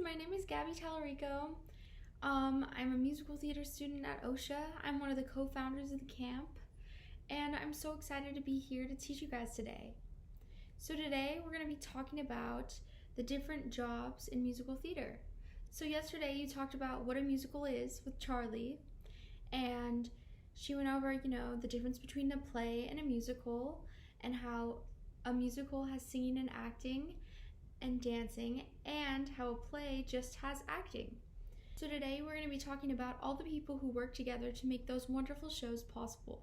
my name is Gabby Talarico. I'm a musical theater student at OSHA. I'm one of the co-founders of the camp, and I'm so excited to be here to teach you guys today. So today we're going to be talking about the different jobs in musical theater. So yesterday you talked about what a musical is with Charlie, and she went over, the difference between a play and a musical, and how a musical has singing and acting and dancing, and how a play just has acting. So today we're going to be talking about all the people who work together to make those wonderful shows possible.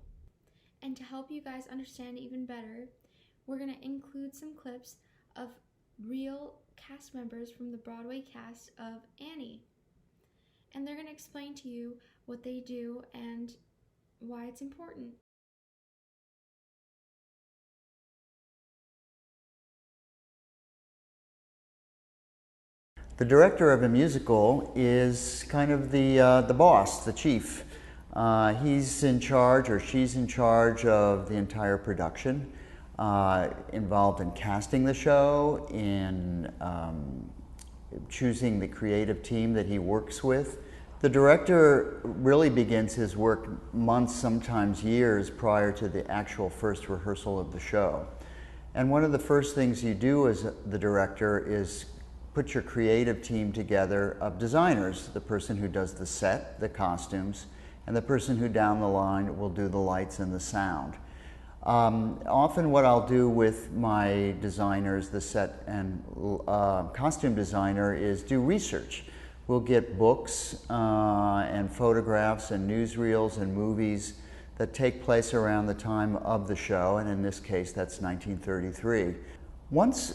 And to help you guys understand even better, we're going to include some clips of real cast members from the Broadway cast of Annie. And they're going to explain to you what they do and why it's important. The director of a musical is kind of the boss, the chief. He's in charge, or she's in charge of the entire production, involved in casting the show, in choosing the creative team that he works with. The director really begins his work months, sometimes years, prior to the actual first rehearsal of the show. And one of the first things you do as the director is put your creative team together of designers, the person who does the set, the costumes, and the person who down the line will do the lights and the sound. Often what I'll do with my designers, the set and costume designer, is do research. We'll get books and photographs and newsreels and movies that take place around the time of the show, and in this case that's 1933. Once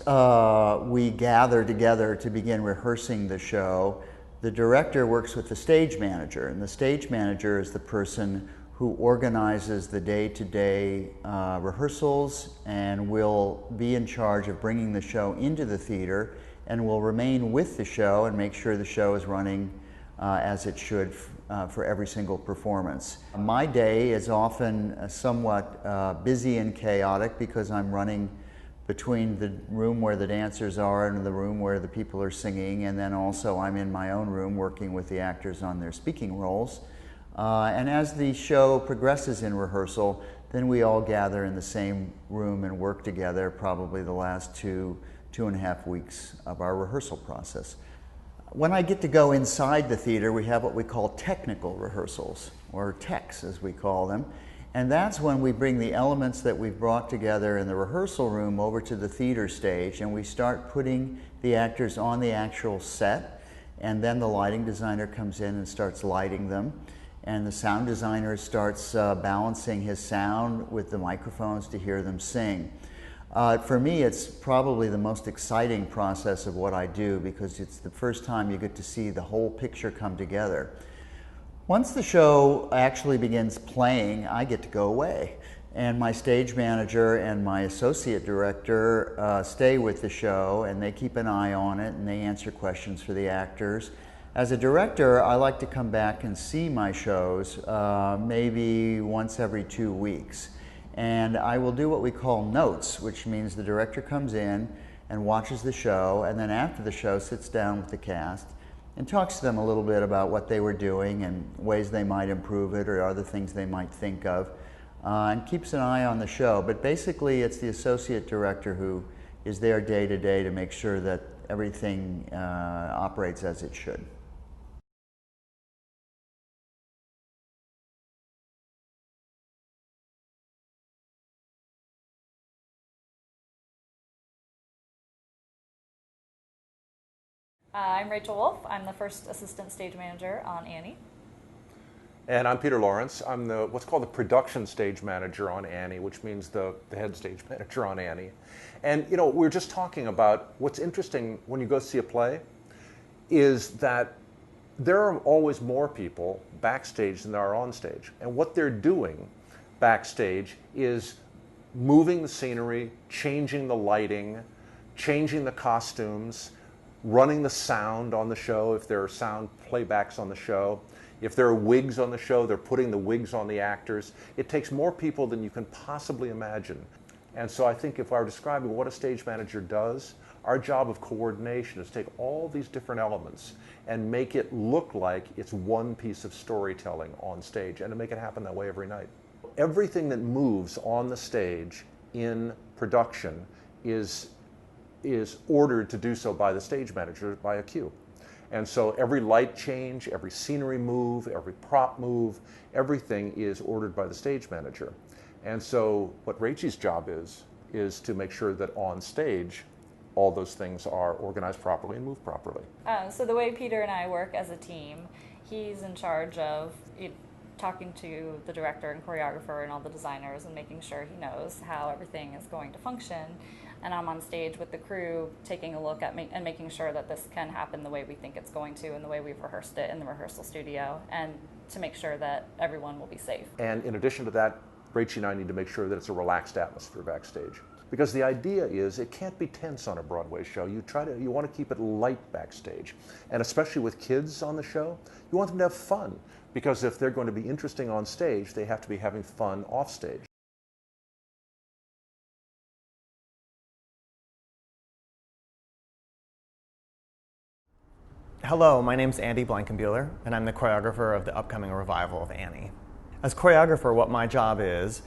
we gather together to begin rehearsing the show, the director works with the stage manager, and the stage manager is the person who organizes the day-to-day rehearsals and will be in charge of bringing the show into the theater and will remain with the show and make sure the show is running as it should for every single performance. My day is often somewhat busy and chaotic because I'm running between the room where the dancers are and the room where the people are singing, and then also I'm in my own room working with the actors on their speaking roles. And as the show progresses in rehearsal, then we all gather in the same room and work together probably the last two and a half weeks of our rehearsal process. When I get to go inside the theater, we have what we call technical rehearsals, or techs as we call them. And that's when we bring the elements that we've brought together in the rehearsal room over to the theater stage, and we start putting the actors on the actual set, and then the lighting designer comes in and starts lighting them, and the sound designer starts balancing his sound with the microphones to hear them sing. For me, it's probably the most exciting process of what I do, because it's the first time you get to see the whole picture come together. Once the show actually begins playing, I get to go away, and my stage manager and my associate director stay with the show, and they keep an eye on it and they answer questions for the actors. As a director, I like to come back and see my shows maybe once every 2 weeks, and I will do what we call notes, which means the director comes in and watches the show, and then after the show sits down with the cast and talks to them a little bit about what they were doing and ways they might improve it or other things they might think of, and keeps an eye on the show. But basically it's the associate director who is there day to day to make sure that everything operates as it should. I'm Rachel Wolf. I'm the first assistant stage manager on Annie. And I'm Peter Lawrence. I'm what's called the production stage manager on Annie, which means the head stage manager on Annie. And we're just talking about what's interesting when you go see a play is that there are always more people backstage than there are on stage. And what they're doing backstage is moving the scenery, changing the lighting, changing the costumes, running the sound on the show if there are sound playbacks on the show. If there are wigs on the show, they're putting the wigs on the actors. It takes more people than you can possibly imagine. And so I think if I were describing what a stage manager does, Our job of coordination is to take all these different elements and make it look like it's one piece of storytelling on stage, and to make it happen that way every night. Everything that moves on the stage in production is ordered to do so by the stage manager by a cue. And so every light change, every scenery move, every prop move, everything is ordered by the stage manager. And so what Rachel's job is to make sure that on stage all those things are organized properly and move properly. So the way Peter and I work as a team, he's in charge of talking to the director and choreographer and all the designers and making sure he knows how everything is going to function. And I'm on stage with the crew taking a look at and making sure that this can happen the way we think it's going to and the way we've rehearsed it in the rehearsal studio, and to make sure that everyone will be safe. And in addition to that, Rachel and I need to make sure that it's a relaxed atmosphere backstage. Because the idea is it can't be tense on a Broadway show. You want to keep it light backstage. And especially with kids on the show, you want them to have fun. Because if they're going to be interesting on stage, they have to be having fun off stage. Hello, my name's Andy Blankenbuehler, and I'm the choreographer of the upcoming revival of Annie. As choreographer, what my job is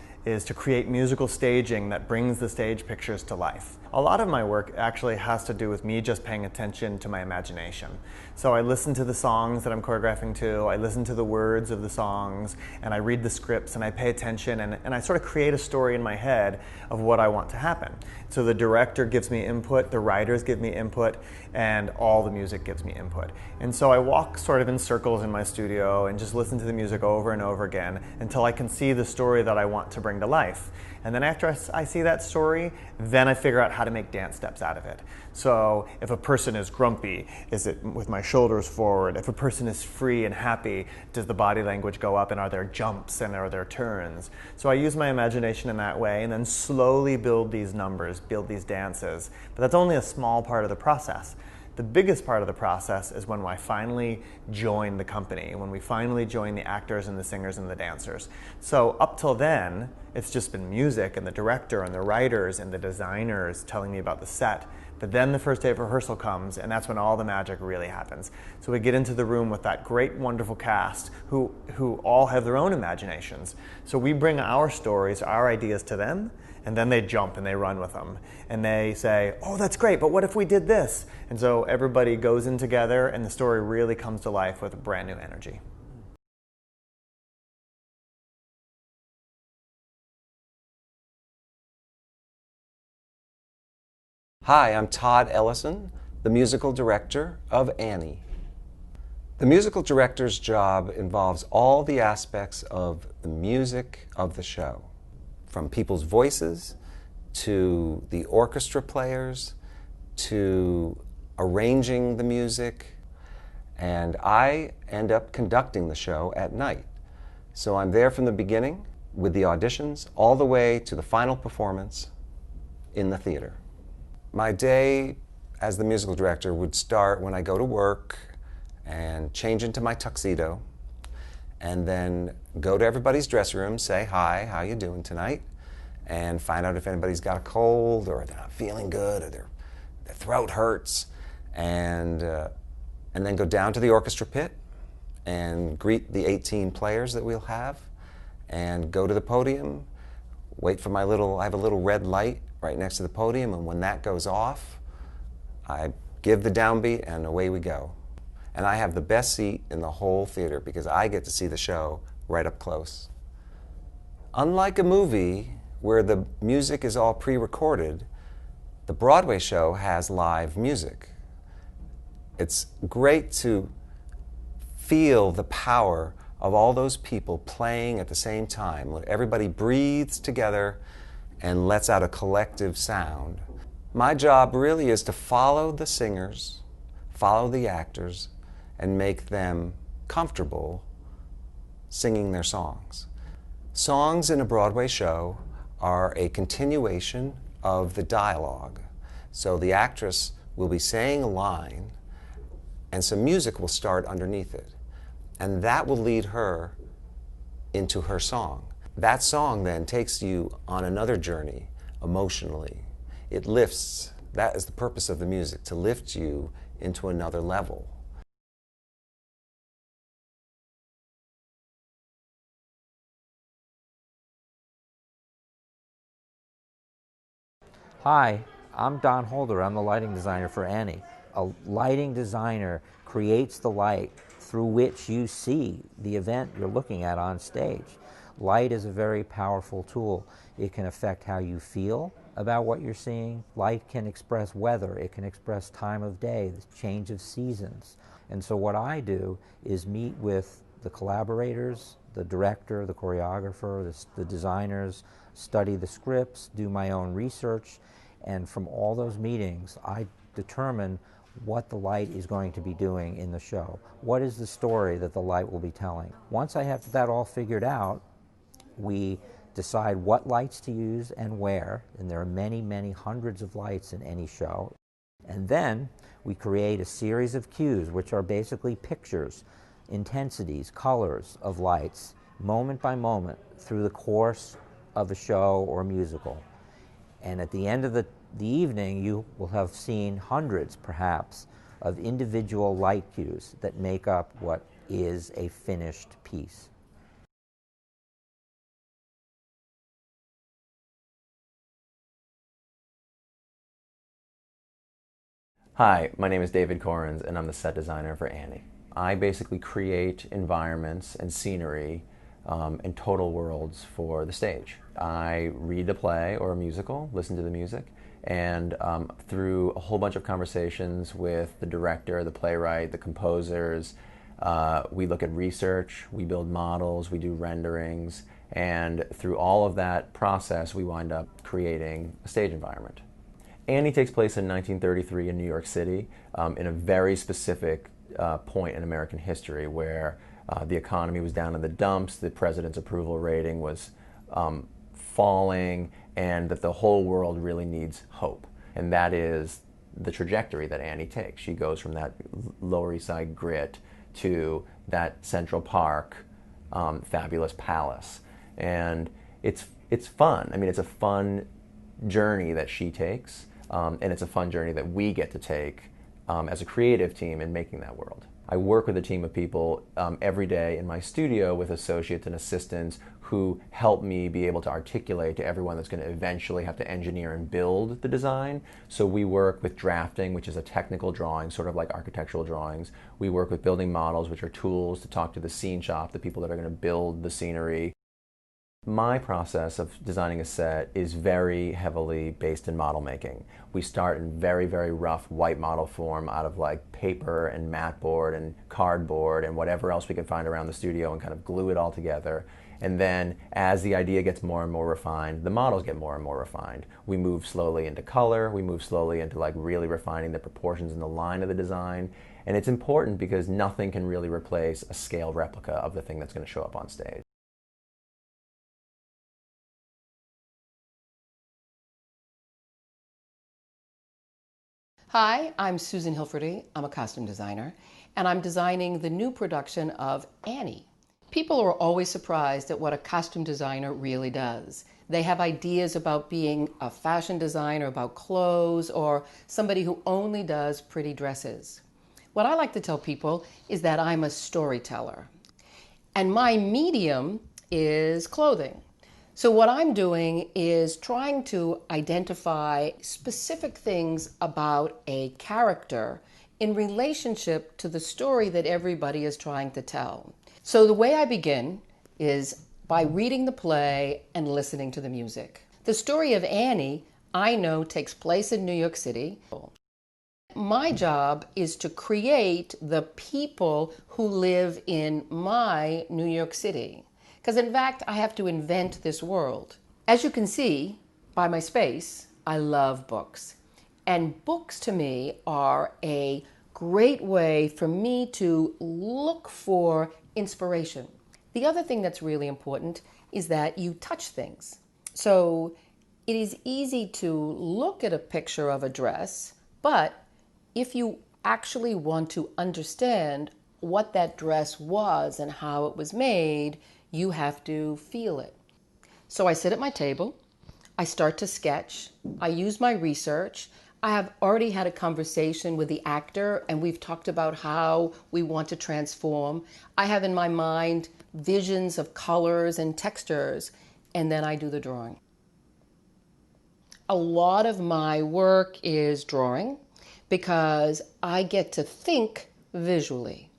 to create musical staging that brings the stage pictures to life. A lot of my work actually has to do with me just paying attention to my imagination. So I listen to the songs that I'm choreographing to, I listen to the words of the songs, and I read the scripts, and I pay attention, and I sort of create a story in my head of what I want to happen. So the director gives me input, the writers give me input, and all the music gives me input. And so I walk sort of in circles in my studio and just listen to the music over and over again until I can see the story that I want to bring to life. And then after I see that story, then I figure out how to make dance steps out of it. So if a person is grumpy, is it with my shoulders forward? If a person is free and happy, does the body language go up, and are there jumps and are there turns? So I use my imagination in that way and then slowly build these numbers, build these dances. But that's only a small part of the process. The biggest part of the process is when I finally join the company, when we finally join the actors and the singers and the dancers. So up till then, it's just been music and the director and the writers and the designers telling me about the set. But then the first day of rehearsal comes, and that's when all the magic really happens. So we get into the room with that great, wonderful cast who all have their own imaginations. So we bring our stories, our ideas to them, and then they jump and they run with them. And they say, oh, that's great, but what if we did this? And so everybody goes in together, and the story really comes to life with brand new energy. Hi, I'm Todd Ellison, the musical director of Annie. The musical director's job involves all the aspects of the music of the show, from people's voices to the orchestra players to arranging the music, and I end up conducting the show at night. So I'm there from the beginning with the auditions all the way to the final performance in the theater. My day as the musical director would start when I go to work and change into my tuxedo, and then go to everybody's dressing room, say, hi, how you doing tonight? And find out if anybody's got a cold, or they're not feeling good, or their throat hurts. And then go down to the orchestra pit and greet the 18 players that we'll have, and go to the podium, wait for I have a little red light right next to the podium, and when that goes off, I give the downbeat and away we go. And I have the best seat in the whole theater because I get to see the show right up close. Unlike a movie where the music is all pre-recorded, the Broadway show has live music. It's great to feel the power of all those people playing at the same time. Everybody breathes together and lets out a collective sound. My job really is to follow the singers, follow the actors, and make them comfortable singing their songs. Songs in a Broadway show are a continuation of the dialogue. So the actress will be saying a line, and some music will start underneath it. And that will lead her into her song. That song then takes you on another journey emotionally. It lifts That is the purpose of the music, to lift you into another level. Hi, I'm Don Holder. I'm the lighting designer for Annie. A lighting designer creates the light through which you see the event you're looking at on stage. Light is a very powerful tool. It can affect how you feel about what you're seeing. Light can express weather. It can express time of day, the change of seasons. And so what I do is meet with the collaborators, the director, the choreographer, the designers, study the scripts, do my own research, and from all those meetings, I determine what the light is going to be doing in the show. What is the story that the light will be telling? Once I have that all figured out, we decide what lights to use and where, and there are many, many hundreds of lights in any show. And then we create a series of cues, which are basically pictures, intensities, colors of lights, moment by moment, through the course of a show or musical. And at the end of the evening, you will have seen hundreds, perhaps, of individual light cues that make up what is a finished piece. Hi, my name is David Corrins, and I'm the set designer for Annie. I basically create environments and scenery and total worlds for the stage. I read a play or a musical, listen to the music, and through a whole bunch of conversations with the director, the playwright, the composers, we look at research, we build models, we do renderings, and through all of that process, we wind up creating a stage environment. Annie takes place in 1933 in New York City, in a very specific point in American history where the economy was down in the dumps, the president's approval rating was falling, and that the whole world really needs hope. And that is the trajectory that Annie takes. She goes from that Lower East Side grit to that Central Park fabulous palace. And it's fun. I mean, it's a fun journey that she takes, and it's a fun journey that we get to take as a creative team in making that world. I work with a team of people every day in my studio with associates and assistants who help me be able to articulate to everyone that's going to eventually have to engineer and build the design. So we work with drafting, which is a technical drawing, sort of like architectural drawings. We work with building models, which are tools to talk to the scene shop, the people that are going to build the scenery. My process of designing a set is very heavily based in model making. We start in very, very rough white model form out of like paper and mat board and cardboard and whatever else we can find around the studio and kind of glue it all together. And then as the idea gets more and more refined, the models get more and more refined. We move slowly into color, we move slowly into like really refining the proportions and the line of the design. And it's important because nothing can really replace a scale replica of the thing that's going to show up on stage. Hi, I'm Susan Hilferty. I'm a costume designer, and I'm designing the new production of Annie. People are always surprised at what a costume designer really does. They have ideas about being a fashion designer, about clothes, or somebody who only does pretty dresses. What I like to tell people is that I'm a storyteller, and my medium is clothing. So what I'm doing is trying to identify specific things about a character in relationship to the story that everybody is trying to tell. So the way I begin is by reading the play and listening to the music. The story of Annie, I know, takes place in New York City. My job is to create the people who live in my New York City. Because in fact, I have to invent this world. As you can see by my space, I love books. And books to me are a great way for me to look for inspiration. The other thing that's really important is that you touch things. So it is easy to look at a picture of a dress, but if you actually want to understand what that dress was and how it was made, you have to feel it. So I sit at my table, I start to sketch, I use my research, I have already had a conversation with the actor and we've talked about how we want to transform. I have in my mind visions of colors and textures, and then I do the drawing. A lot of my work is drawing because I get to think visually.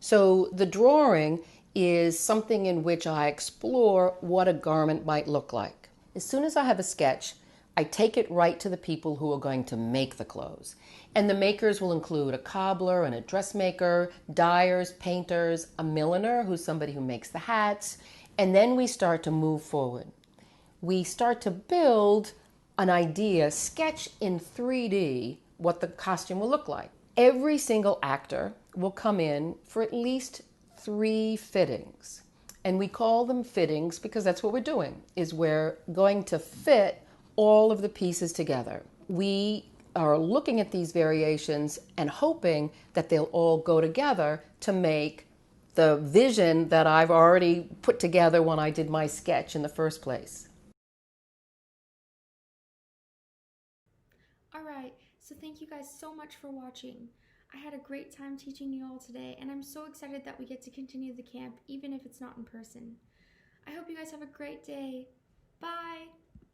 So the drawing is something in which I explore what a garment might look like. As soon as I have a sketch, I take it right to the people who are going to make the clothes. And the makers will include a cobbler and a dressmaker, dyers, painters, a milliner, who's somebody who makes the hats, and then we start to move forward. We start to build an idea, sketch in 3D what the costume will look like. Every single actor will come in for at least 3 fittings. And we call them fittings because that's what we're doing, is we're going to fit all of the pieces together. We are looking at these variations and hoping that they'll all go together to make the vision that I've already put together when I did my sketch in the first place. Alright, so thank you guys so much for watching. I had a great time teaching you all today, and I'm so excited that we get to continue the camp even if it's not in person. I hope you guys have a great day. Bye!